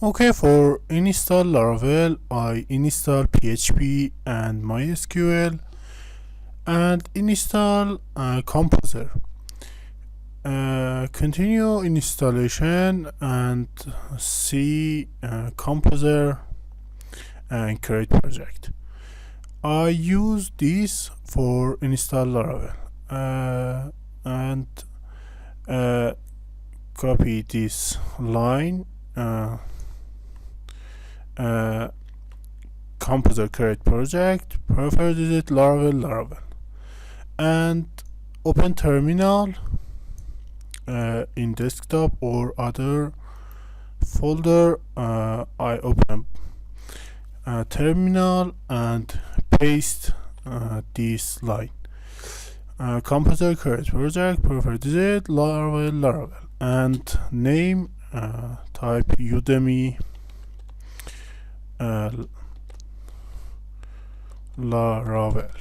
Okay, for install Laravel, I install PHP and MySQL and install Composer. Continue installation and see Composer and create project. I use this for install Laravel and uh, copy this line. Uh, Composer create project, prefer visit Laravel, and open terminal in desktop or other folder. I open terminal and paste this line. Composer create project, prefer visit Laravel, and name type Udemy laravel.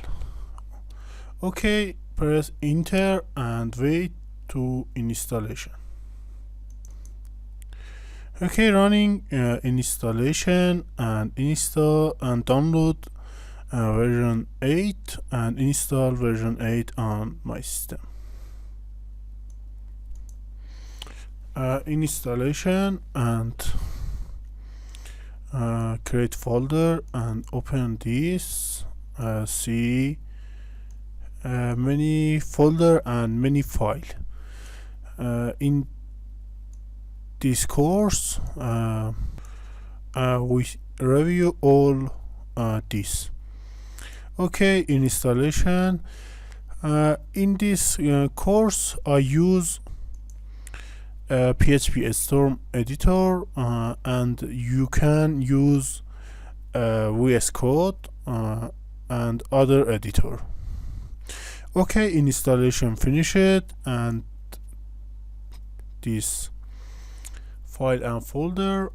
Okay, press enter and wait to installation. Okay, running installation and install and download version 8 and install version 8 on my system. Installation and create folder and open this. See many folder and many file. In this course we review all this. Okay, installation. In this course I use PHP Storm editor and you can use VS Code and other editor. Okay, installation finished and this file and folder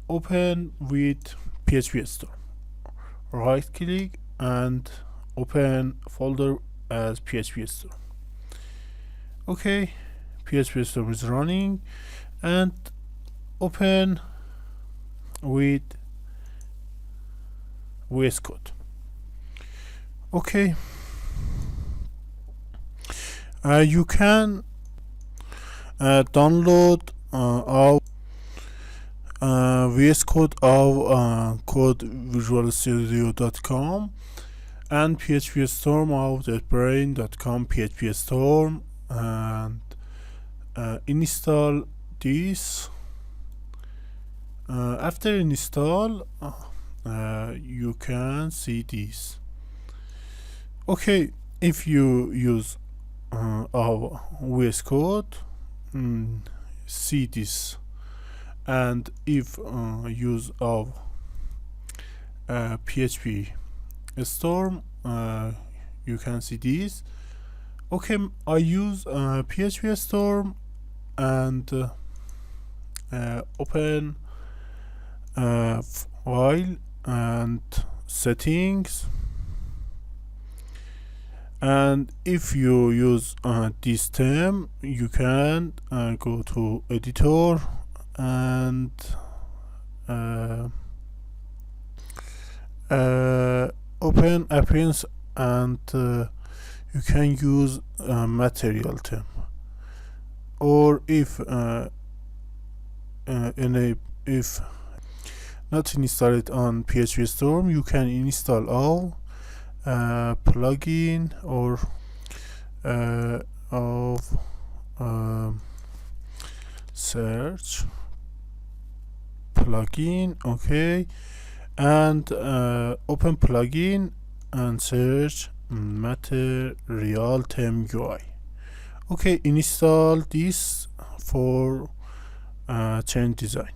open with PHP Storm. Right click and open folder as PHP Storm. Okay, PHP Storm is running and open with VS Code. Okay, you can download our VS Code of codevisualstudio.com and PHP Storm of JetBrains.com PHP Storm and install this. After install you can see this. Okay, if you use our VS Code, see this, and if use of PHP Storm, you can see this. Okay, I use PHP Storm and open file and settings, and if you use this term you can go to editor and open appearance and you can use material term, or if if not installed on PHP Storm, you can install all plugin or of search plugin. Okay, and open plugin and search material theme UI. Okay, install this for change design.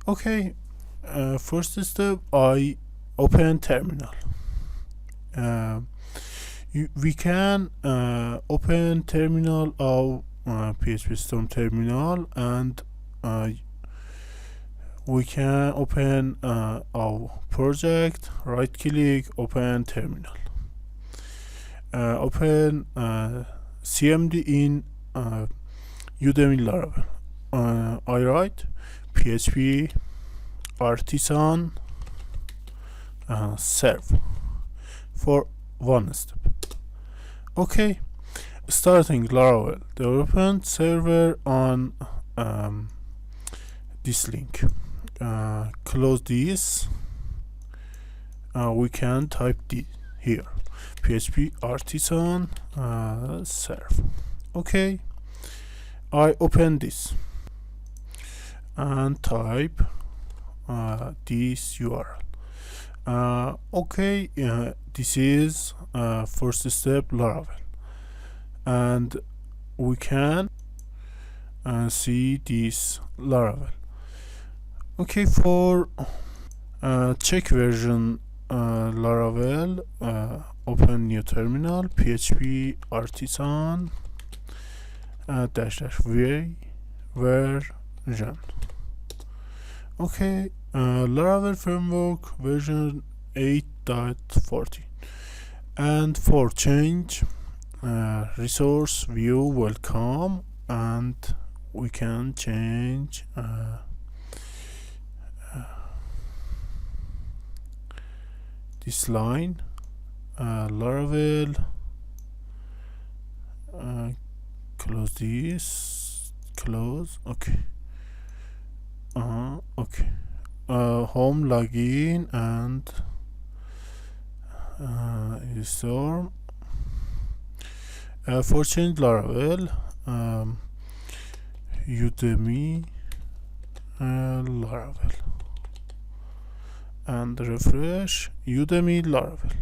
Okay, first step, I open terminal. We can open terminal of PHP Storm terminal, and we can open our project. Right click, open terminal. Open CMD in Udemy Laravel. I write php artisan serve for one step. Okay, starting laravel development server on this link. Close this. We can type this here, php artisan serve. Okay, I open this and type this URL. Okay, this is first step laravel, and we can see this laravel. Okay, for check version laravel, open new terminal, php artisan dash dash v version. Okay, laravel framework version 8.14, and for change resource view welcome, and we can change this line, laravel, close this, close. Okay, okay, home login and store. For change laravel, udemy laravel, and refresh udemy laravel.